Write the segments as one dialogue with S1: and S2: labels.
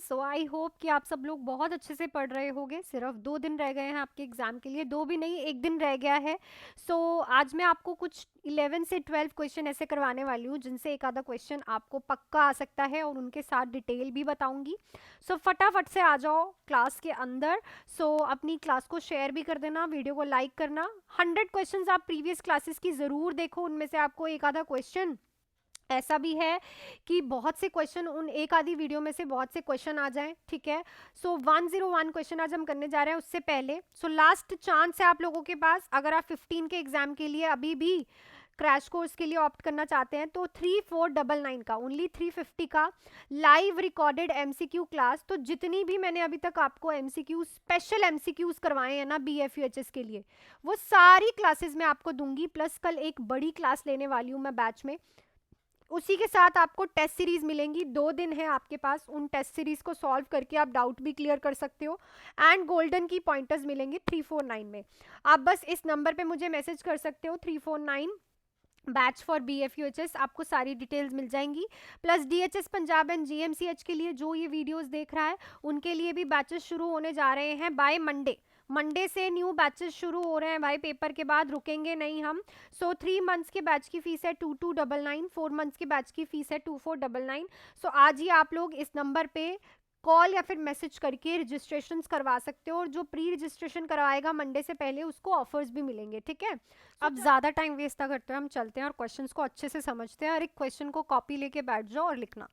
S1: So I hope कि आप सब लोग बहुत अच्छे से पढ़ रहे होंगे। सिर्फ 2 दिन रह गए हैं आपके एग्जाम के लिए, 2 भी नहीं, 1 दिन रह गया है। आज मैं आपको कुछ 11 से 12 क्वेश्चन ऐसे करवाने वाली हूँ जिनसे एक आधा क्वेश्चन आपको पक्का आ सकता है और उनके साथ डिटेल भी बताऊंगी। फटाफट से आ जाओ क्लास के अंदर। अपनी क्लास को शेयर भी कर देना, वीडियो को लाइक करना। 100 क्वेश्चन आप प्रीवियस क्लासेस की जरूर देखो, उनमें से आपको एक आधा क्वेश्चन ऐसा भी है कि बहुत से क्वेश्चन उन एक आधी वीडियो में से बहुत से क्वेश्चन आ जाएं। ठीक है, 101 क्वेश्चन आज हम करने जा रहे हैं। उससे पहले लास्ट चांस है आप लोगों के पास, अगर आप 15 के एग्जाम के लिए अभी भी क्रैश कोर्स के लिए ऑप्ट करना चाहते हैं तो 3499 का, ओनली 350 का लाइव रिकॉर्डेड एमसीक्यू क्लास। तो जितनी भी मैंने अभी तक आपको एमसीक्यू स्पेशल एमसीक्यूज करवाए हैं ना बीएफयूएचएस के लिए, वो सारी क्लासेस मैं आपको दूंगी। प्लस कल एक बड़ी क्लास लेने वाली हूँ मैं बैच में, उसी के साथ आपको टेस्ट सीरीज मिलेंगी। 2 दिन है आपके पास, उन टेस्ट सीरीज को सॉल्व करके आप डाउट भी क्लियर कर सकते हो। एंड गोल्डन की पॉइंटर्स मिलेंगे 349 में। आप बस इस नंबर पे मुझे मैसेज कर सकते हो 349 बैच फॉर बीएफयूएचएस, आपको सारी डिटेल्स मिल जाएंगी। Plus DHS Punjab and GMCH के लिए जो ये वीडियोस देख रहा है उनके लिए भी बैचेस शुरू होने जा रहे हैं बाय मंडे। मंडे से न्यू बैचेस शुरू हो रहे हैं भाई, पेपर के बाद रुकेंगे नहीं हम। 3 मंथ्स के बैच की फीस है 2299, 4 मंथ्स के बैच की फीस है 2499। आज ही आप लोग इस नंबर पे कॉल या फिर मैसेज करके रजिस्ट्रेशन करवा सकते हो, और जो प्री रजिस्ट्रेशन करवाएगा मंडे से पहले उसको ऑफर्स भी मिलेंगे। ठीक है, अब ज्यादा टाइम वेस्ट ना करते हैं, हम चलते हैं और क्वेश्चंस को अच्छे से समझते हैं। हर एक क्वेश्चन को कॉपी लेके बैठ जाओ और लिखना।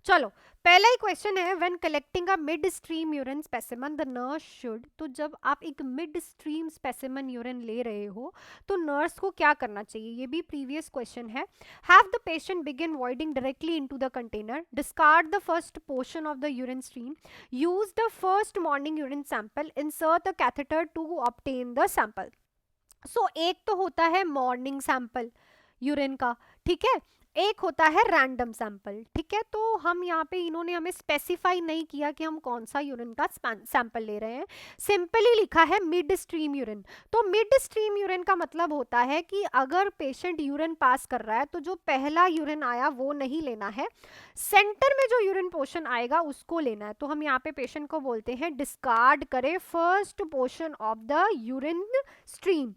S1: चलो, पहला ही क्वेश्चन है, when collecting a mid stream urine specimen the nurse should. तो जब आप एक मिड स्ट्रीम स्पेसिमेन यूरिन ले रहे हो तो नर्स को क्या करना चाहिए, ये भी प्रीवियस क्वेश्चन है। Have the patient begin voiding directly into the container, discard the first portion of the urine stream, use the first morning urine sample, insert the catheter to obtain the sample. एक तो होता है morning sample urine का, ठीक है, एक होता है रैंडम सैंपल। ठीक है, तो हम यहाँ पे इन्होंने हमें स्पेसिफाई नहीं किया कि हम कौन सा यूरिन का सैंपल ले रहे हैं, सिंपली लिखा है मिड स्ट्रीम यूरिन। तो मिड स्ट्रीम यूरिन का मतलब होता है कि अगर पेशेंट यूरिन पास कर रहा है तो जो पहला यूरिन आया वो नहीं लेना है, सेंटर में जो यूरिन पोर्शन आएगा उसको लेना है। तो हम यहाँ पे पेशेंट को बोलते हैं डिस्कार्ड करे first portion of the urine stream.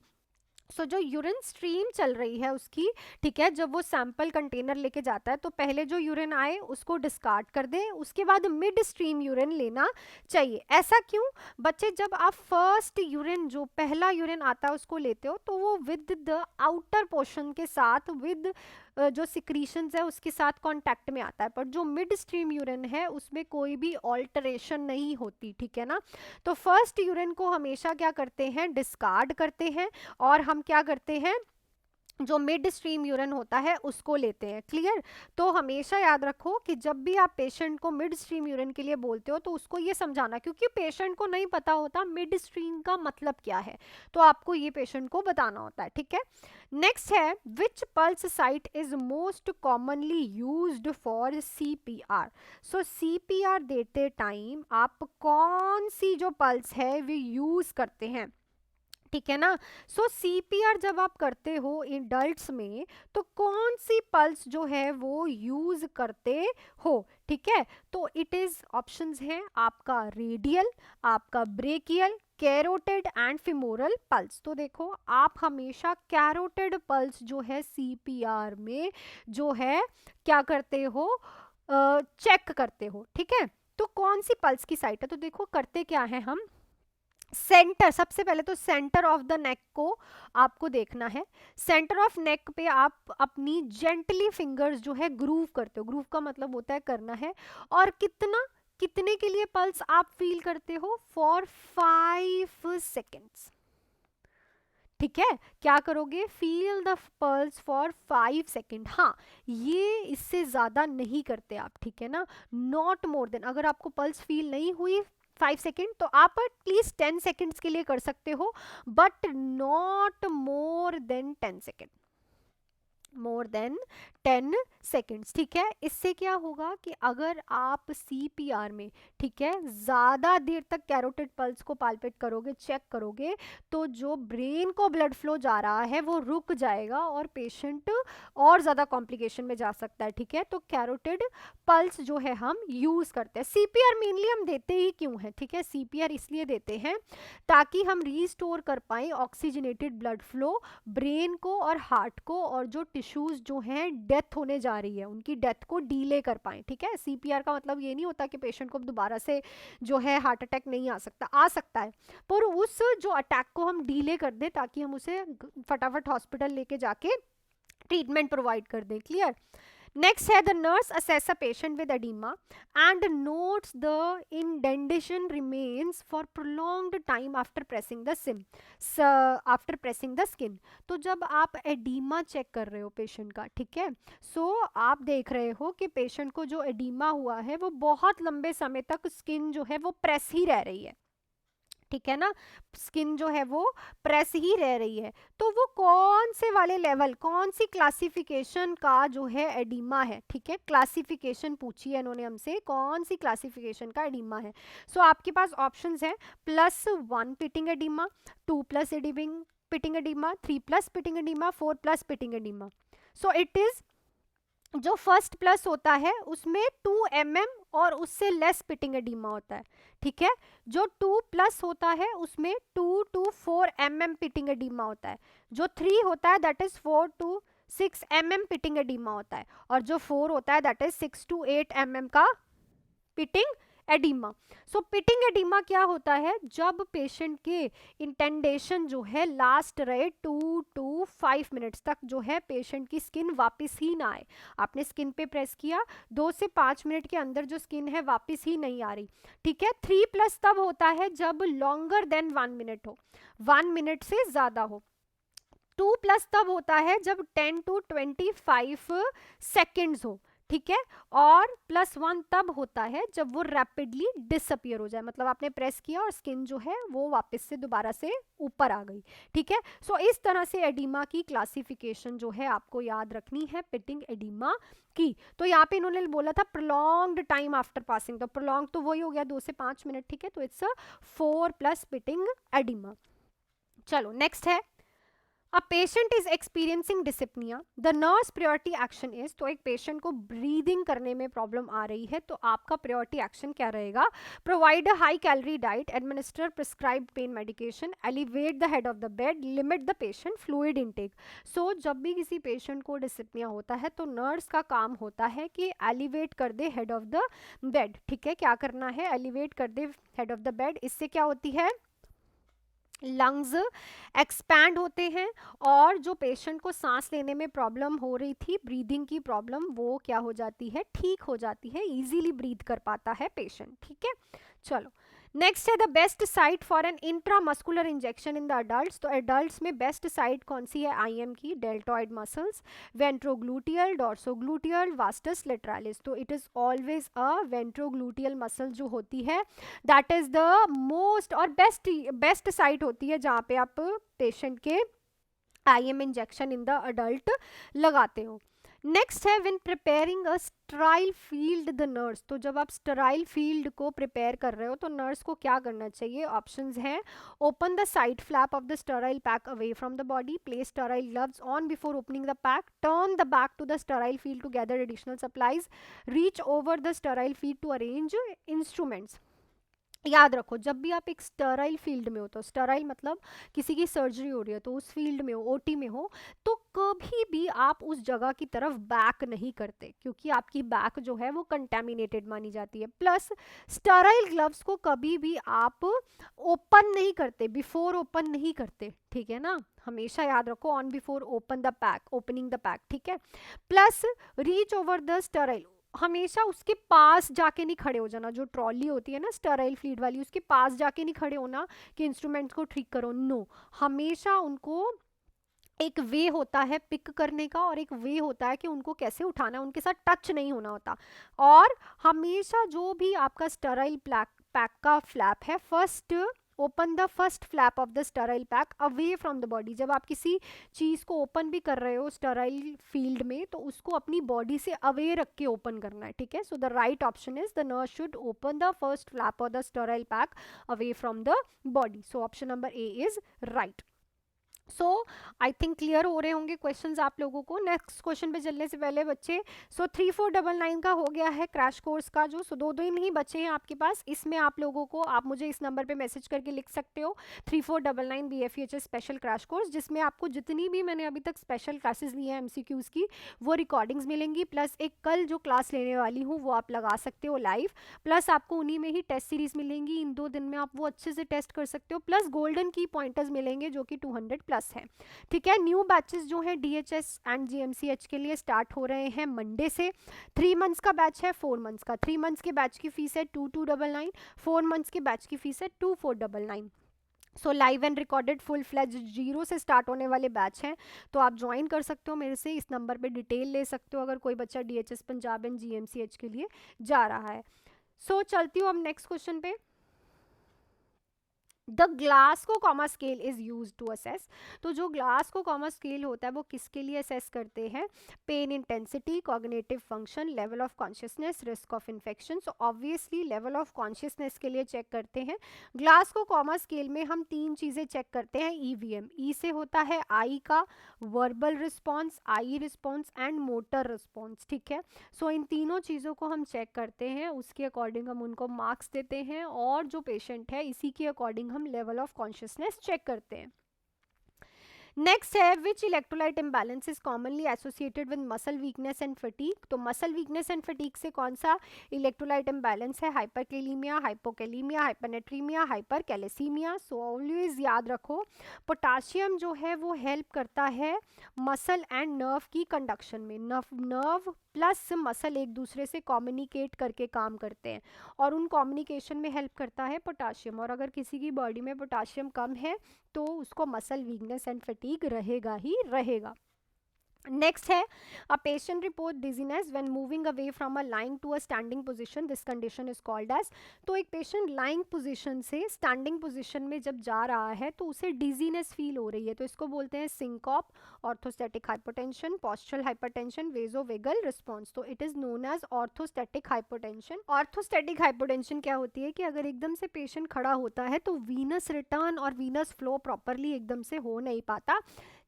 S1: जो यूरिन स्ट्रीम चल रही है उसकी, ठीक है, जब वो सैंपल कंटेनर लेके जाता है तो पहले जो यूरिन आए उसको डिस्कार्ड कर दे, उसके बाद मिड स्ट्रीम यूरिन लेना चाहिए। ऐसा क्यों बच्चे, जब आप फर्स्ट यूरिन जो पहला यूरिन आता है उसको लेते हो तो वो विद द आउटर पोर्शन के साथ, विद जो सिक्रीशंस है उसके साथ कांटेक्ट में आता है, पर जो मिड स्ट्रीम यूरिन है उसमें कोई भी ऑल्टरेशन नहीं होती। ठीक है ना, तो फर्स्ट यूरिन को हमेशा क्या करते हैं, डिस्कार्ड करते हैं, और हम क्या करते हैं, जो मिड स्ट्रीम यूरिन होता है उसको लेते हैं। क्लियर, तो हमेशा याद रखो कि जब भी आप पेशेंट को मिड स्ट्रीम यूरिन के लिए बोलते हो तो उसको ये समझाना, क्योंकि पेशेंट को नहीं पता होता मिड स्ट्रीम का मतलब क्या है, तो आपको ये पेशेंट को बताना होता है। ठीक है, नेक्स्ट है, which pulse site is most commonly used for CPR. CPR देते टाइम आप कौन सी जो पल्स है वे यूज करते हैं, ठीक है ना। सीपीआर जब आप करते हो एडल्ट्स में तो कौन सी पल्स जो है वो यूज करते हो, ठीक है, तो इट इज ऑप्शंस हैं आपका रेडियल, आपका brachial, carotid and femoral pulse. तो देखो, आप हमेशा कैरोटेड पल्स जो है सीपीआर में जो है क्या करते हो, चेक करते हो। ठीक है, तो कौन सी पल्स की साइट है, तो देखो करते क्या है हम, सेंटर, सबसे पहले तो सेंटर ऑफ द नेक को आपको देखना है। सेंटर ऑफ नेक पे आप अपनी जेंटली फिंगर्स जो है ग्रूव करते हो, ग्रूव का मतलब होता है करना है, और कितने के लिए पल्स आप फील करते हो, फॉर 5 सेकेंड्स। ठीक है, क्या करोगे, feel the pulse for 5 second. हाँ, ये इससे ज्यादा नहीं करते आप, ठीक है ना, नॉट मोर देन। अगर आपको पल्स फील नहीं हुई 5 सेकेंड तो आप एटलीस्ट 10 सेकेंड्स के लिए कर सकते हो, but not more than 10 second. More than 10 seconds. ठीक है, इससे क्या होगा कि अगर आप CPR में, ठीक है, ज़्यादा देर तक कैरोटिड पल्स को पाल्पेट करोगे, चेक करोगे, तो जो ब्रेन को ब्लड फ्लो जा रहा है वो रुक जाएगा और पेशेंट और ज़्यादा कॉम्प्लिकेशन में जा सकता है। ठीक है, तो कैरोटिड पल्स जो है हम यूज़ करते हैं। CPR मेनली हम देते ही क्यों हैं? ठीक है, CPR इसलिए देते हैं ताकि हम रीस्टोर कर पाएँ ऑक्सीजनेटेड ब्लड फ्लो ब्रेन को और हार्ट को, और जो टिश्यूज जो हैं डेथ होने जा रही है उनकी डेथ को डीले कर पाएं। ठीक है, CPR का मतलब ये नहीं होता कि पेशेंट को दोबारा से जो है हार्ट अटैक नहीं आ सकता, आ सकता है, पर उस जो अटैक को हम डीले कर दें ताकि हम उसे फटाफट हॉस्पिटल लेके जाके ट्रीटमेंट प्रोवाइड कर दें। क्लियर? नेक्स्ट है the nurse assess a patient with oedema and notes the indentation remains for prolonged time after pressing the skin. तो जब आप एडिमा चेक कर रहे हो पेशेंट का, ठीक है, सो आप देख रहे हो कि पेशेंट को जो एडिमा हुआ है वो बहुत लंबे समय तक स्किन जो है वो प्रेस ही रह रही है। ठीक है ना, स्किन जो है वो प्रेस ही रह रही है। तो वो कौन से वाले लेवल, कौन सी क्लासिफिकेशन का जो है एडिमा है? ठीक है, क्लासिफिकेशन पूछी है इन्होंने हमसे, कौन सी क्लासिफिकेशन का एडिमा है। सो आपके पास ऑप्शंस हैं +1 पिटिंग एडिमा, 2+ एडिबिंग pitting edema, 3+ pitting edema, 4+ pitting edema. So it is जो फर्स्ट प्लस होता है उसमें 2 mm और उससे लेस पिटिंग एडिमा होता है। ठीक है, जो 2+ होता है उसमें 2 to 4 mm पिटिंग एडिमा होता है। जो 3 होता है that is 4 to 6 mm pitting oedema होता है, और जो 4 होता है दैट इज 6 to 8 mm का पिटिंग एडिमा। सो पिटिंग एडिमा क्या होता है? जब पेशेंट के इंटेंडेशन जो है लास्ट रहे 2 to 5 मिनट्स तक, जो है पेशेंट की स्किन वापस ही ना आए। आपने स्किन पे प्रेस किया, 2 से 5 मिनट के अंदर जो स्किन है वापस ही नहीं आ रही। ठीक है, 3+ तब होता है जब लॉन्गर देन 1 मिनट हो, 1 मिनट से ज्यादा हो। 2+ तब होता है जब 10 to 25 सेकेंड्स हो। ठीक है, और +1 तब होता है जब वो रैपिडली डिसअपियर हो जाए, मतलब आपने प्रेस किया और स्किन जो है वो वापस से दोबारा से ऊपर आ गई। ठीक है, सो इस तरह से एडिमा की क्लासिफिकेशन जो है आपको याद रखनी है पिटिंग एडिमा की। तो यहाँ पे इन्होंने बोला था प्रोलॉन्ग्ड टाइम आफ्टर पासिंग, तो प्रोलॉन्ग तो वही हो गया 2 से 5 मिनट। ठीक है, तो इट्स 4+ पिटिंग एडिमा। चलो नेक्स्ट है A patient is experiencing dyspnea. The nurse priority action is, तो एक पेशेंट को ब्रीदिंग करने में प्रॉब्लम आ रही है, तो आपका प्रायोरिटी एक्शन क्या रहेगा? Provide a high calorie diet, administer prescribed pain medication, elevate the head of the bed, limit the patient fluid intake. So जब भी किसी पेशेंट को डिस्पनिया होता है तो नर्स का काम होता है कि एलिवेट कर दे हेड ऑफ द बेड। ठीक है, क्या करना है? एलिवेट कर दे हेड ऑफ द बेड। इससे क्या होती है? लंग्स एक्सपैंड होते हैं, और जो पेशेंट को सांस लेने में प्रॉब्लम हो रही थी, ब्रीदिंग की प्रॉब्लम, वो क्या हो जाती है? ठीक हो जाती है, इजीली ब्रीथ कर पाता है पेशेंट। ठीक है, चलो नेक्स्ट है the best site for an intramuscular injection in the adults. तो एडल्ट्स में बेस्ट साइट कौन सी है? IM की, deltoid muscles, ventrogluteal, dorsogluteal, vastus lateralis. तो it is always a ventrogluteal muscle जो होती है दैट इज द मोस्ट और बेस्ट साइट होती है जहाँ पे आप पेशेंट के IM injection in the adult लगाते हो। नेक्स्ट है when preparing a sterile field the nurse. तो जब आप स्टराइल फील्ड को प्रिपेयर कर रहे हो तो नर्स को क्या करना चाहिए? ऑप्शंस हैं open the side flap of the sterile pack away from the body, place sterile gloves on before opening the pack, turn the back to the sterile field to gather additional supplies, reach over the sterile field to arrange instruments. याद रखो, जब भी आप एक Sterlite field में हो, तो स्टराइल मतलब किसी की सर्जरी हो रही है तो उस फील्ड में हो, OT में हो, तो कभी भी आप उस जगह की तरफ बैक नहीं करते, क्योंकि आपकी बैक जो है वो कंटेमिनेटेड मानी जाती है। प्लस स्टराइल ग्लव्स को कभी भी आप ओपन नहीं करते, बिफोर ओपन नहीं करते। ठीक है ना, हमेशा याद रखो on before open the pack, opening the pack. ठीक है, plus reach over the Sterlite, हमेशा उसके पास जाके नहीं खड़े हो जाना। जो ट्रॉली होती है ना स्टराइल फील्ड वाली, उसके पास जाके नहीं खड़े होना कि इंस्ट्रूमेंट्स को ठीक करो। नो, हमेशा उनको एक वे होता है पिक करने का और एक वे होता है कि उनको कैसे उठाना, उनके साथ टच नहीं होना होता। और हमेशा जो भी आपका स्टराइल पैक का फ्लैप है, first open the first flap of the sterile pack away from the body. जब आप किसी चीज़ को ओपन भी कर रहे हो स्टराइल फील्ड में, तो उसको अपनी बॉडी से अवे रख के ओपन करना है, ठीक है। So the right option is the nurse should open the first flap of the sterile pack away from the body. So option number A is right. So I think clear हो रहे होंगे questions आप लोगों को। Next question पे चलने से पहले बच्चे, सो 3499 का हो गया है क्रैश कोर्स का जो, सो 2 दिन ही बचे हैं आपके पास। इसमें आप लोगों को, आप मुझे इस नंबर पे मैसेज करके लिख सकते हो 3499 BFEHS स्पेशल क्रैश कोर्स, जिसमें आपको जितनी भी मैंने अभी तक स्पेशल क्लासेस ली हैं MCQs की, वो रिकॉर्डिंग्स मिलेंगी, प्लस एक कल जो क्लास लेने वाली हूँ वो आप लगा सकते हो लाइव, प्लस आपको उन्हीं में ही टेस्ट सीरीज मिलेंगी। इन 2 दिन में आप वो अच्छे से टेस्ट कर सकते हो, प्लस गोल्डन की पॉइंटर्स मिलेंगे जो कि 200 प्लस है, ठीक है। न्यू बैचेस जो हैं DHS एंड GMCH के लिए स्टार्ट हो रहे हैं मंडे से। 3 मंथ्स का बैच है, 4 मंथ्स का। 3 मंथ्स के बैच की फीस है 2299, 4 मंथ्स के बैच की फीस है 2499। सो live and recorded full fledge 0 से स्टार्ट होने वाले बैच हैं, तो आप ज्वाइन कर सकते हो मेरे से। इस नंबर पे डिटेल ले सकते हो अगर कोई बच्चा DHS पंजाब एंड GMCH के लिए जा रहा है। सो चलती हूँ अब नेक्स्ट क्वेश्चन पे। The Glasgow coma scale is use to assess. तो जो ग्लासको कॉमा स्केल होता है वो किसके लिए असेस करते हैं? Pain intensity, cognitive function, level of consciousness, risk of infection. So obviously level of consciousness के लिए चेक करते हैं। ग्लासको कॉमा स्केल में हम 3 चीज़ें चेक करते हैं। EVM, ई से होता है आई का verbal response, I response and motor response, ठीक है। सो इन तीनों चीज़ों को हम चेक करते हैं, उसके अकॉर्डिंग हम उनको मार्क्स देते हैं, और जो पेशेंट है इसी के अकॉर्डिंग हम लेवल ऑफ कॉन्शियसनेस चेक करते हैं। नेक्स्ट है which electrolyte imbalance is commonly associated with muscle weakness and fatigue. तो मसल वीकनेस एंड फटीग से कौन सा इलेक्ट्रोलाइट इम्बैलेंस है? हाइपरकैलीमिया, हाइपोकैलीमिया, हाइपरनेट्रीमिया, हाइपरकैलेसीमिया। सो ऑलवेज याद रखो पोटाशियम जो है वो हेल्प करता है मसल एंड नर्व की कंडक्शन में। नर्व प्लस मसल एक दूसरे से कम्युनिकेट करके काम करते हैं, और उन कम्युनिकेशन में हेल्प करता है पोटाशियम। और अगर किसी की बॉडी में पोटाशियम कम है तो उसको मसल वीकनेस एंड फटीग रहेगा ही रहेगा। नेक्स्ट है a patient report dizziness when moving away from a lying to a standing position, this condition is called as. तो एक पेशेंट लाइंग पोजीशन से स्टैंडिंग पोजीशन में जब जा रहा है तो उसे डिजीनेस फील हो रही है, तो इसको बोलते हैं syncope, orthostatic hypotension, postural hypertension, vasovagal response. तो it is known as orthostatic hypotension. Orthostatic hypotension क्या होती है कि अगर एकदम से पेशेंट खड़ा होता है तो वीनस रिटर्न और वीनस फ्लो प्रॉपरली एकदम से हो नहीं पाता,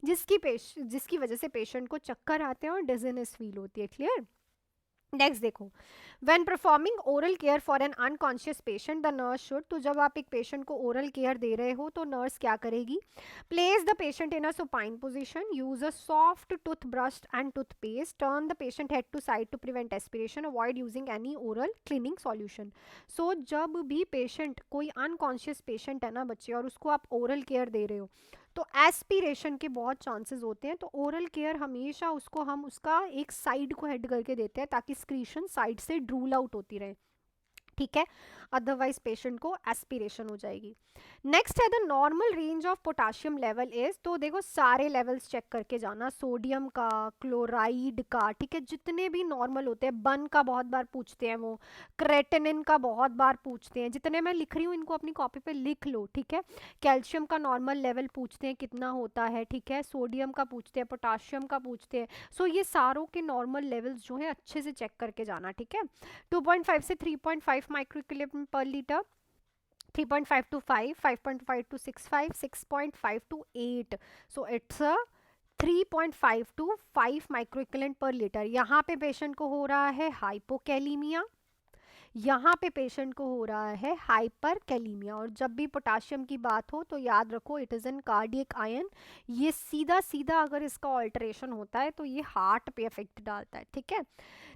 S1: जिसकी वजह से पेशेंट को चक्कर आते हैं और डिजीनेस फील होती है। क्लियर? नेक्स्ट देखो, when performing oral care for an unconscious patient the nurse should. तो जब आप एक पेशेंट को ओरल केयर दे रहे हो तो नर्स क्या करेगी? Place the patient in a supine position, use a soft tooth brush and tooth paste, turn the patient head to side to prevent aspiration, avoid using any oral cleaning solution. So जब भी patient, कोई unconscious patient है ना बच्चे, और उसको आप oral care दे रहे हो तो एस्पिरेशन के बहुत चांसेस होते हैं, तो ओरल केयर हमेशा उसको हम उसका एक साइड को हेड करके देते हैं ताकि स्क्रीशन साइड से ड्रूल आउट होती रहे, ठीक है। अदरवाइज पेशेंट को एस्पिरेशन हो जाएगी। नेक्स्ट है the normal range of potassium level is. तो देखो सारे लेवल्स चेक करके जाना, सोडियम का, क्लोराइड का, ठीक है, जितने भी नॉर्मल होते हैं। बन का बहुत बार पूछते हैं, वो क्रेटिनिन का बहुत बार पूछते हैं, जितने मैं लिख रही हूँ इनको अपनी कॉपी पे लिख लो, ठीक है। कैल्शियम का नॉर्मल लेवल पूछते हैं कितना होता है, ठीक है। सोडियम का पूछते हैं, पोटाशियम का पूछते हैं। सो ये सारों के नॉर्मल लेवल्स जो है अच्छे से चेक करके जाना, ठीक है। 2.5 से 3.5 माइक्रोक्यूलियम पर litre, 3.5 to 5, 5.5 to 6.5, 6.5 to 8. So it's a 3.5 to 5 माइक्रोइक्विवेलेंट पर लीटर। यहाँ पे पेशेंट को हो रहा है हाइपोकैलीमिया, यहाँ पे पेशेंट को हो रहा है हाइपर कैलीमिया। और जब भी पोटाशियम की बात हो तो याद रखो it is an cardiac ion. ये सीधा सीधा अगर इसका ऑल्टरेशन होता है तो ये हार्ट पे इफेक्ट डालता है, ठीक है।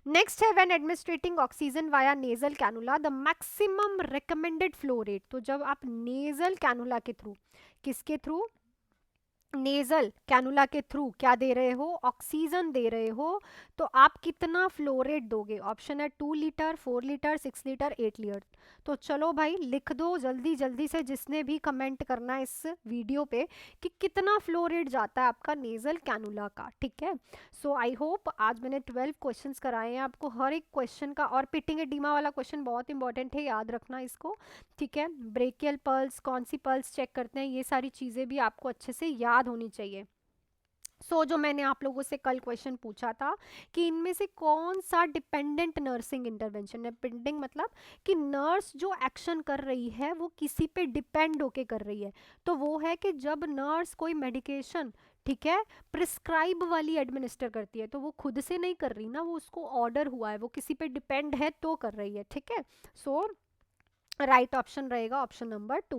S1: नेक्स्ट है when administrating oxygen via nasal cannula the maximum recommended flow rate. तो जब आप नेजल कैनुला के थ्रू, किसके थ्रू? नेजल कैनुला के थ्रू क्या दे रहे हो, ऑक्सीजन दे रहे हो, तो आप कितना फ्लो रेट दोगे? ऑप्शन है 2 लीटर, 4 लीटर, 6 लीटर, 8 लीटर। तो चलो भाई लिख दो जल्दी जल्दी से, जिसने भी कमेंट करना है इस वीडियो पे कि कितना फ्लो रेट जाता है आपका नेजल कैनुला का, ठीक है। सो आई होप आज मैंने 12 क्वेश्चंस कराए हैं आपको, हर एक क्वेश्चन का, और पिटिंग एडिमा वाला क्वेश्चन बहुत इंपॉर्टेंट है, याद रखना इसको, ठीक है। ब्रेकियल पल्स, कौन सी पल्स चेक करते हैं, ये सारी चीज़ें भी आपको अच्छे से याद होनी चाहिए। जो मैंने आप लोगों से कल क्वेश्चन पूछा था कि इनमें से कौन सा डिपेंडेंट नर्सिंग इंटरवेंशन, डिपेंडिंग मतलब कि नर्स जो एक्शन कर रही है वो किसी पे डिपेंड होके कर रही है, तो वो है कि जब नर्स कोई मेडिकेशन, ठीक है, प्रिस्क्राइब वाली एडमिनिस्टर करती है, तो वो खुद से नहीं कर रही ना, वो उसको ऑर्डर हुआ है, वो किसी पे डिपेंड है तो कर रही है, ठीक है। सो राइट ऑप्शन रहेगा option number 2।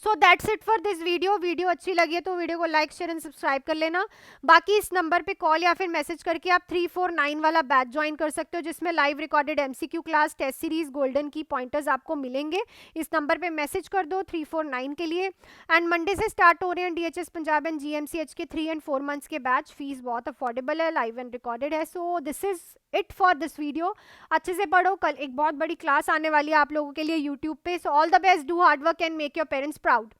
S1: So that's it for this video. Video अच्छी लगी है तो वीडियो को लाइक शेयर एंड सब्सक्राइब कर लेना। बाकी इस नंबर पे कॉल या फिर मैसेज करके आप 349 वाला बैच ज्वाइन कर सकते हो, जिसमें live recorded MCQ class, test series, golden की पॉइंटर्स आपको मिलेंगे। इस नंबर पे मैसेज कर दो 349 के लिए। एंड मंडे से स्टार्ट हो रहे हैं डीएचएस पंजाब एंड जीएमसीएच के 3 एंड 4 मंथ्स के बैच। फीस बहुत अफोर्डेबल है, लाइव एंड रिकॉर्डेड है। So this is it for this video. अच्छे से पढ़ो, कल एक बहुत बड़ी क्लास आने वाली है आप लोगों के लिए यूट्यूब पे। So all the best, do hard work and make your parents proud.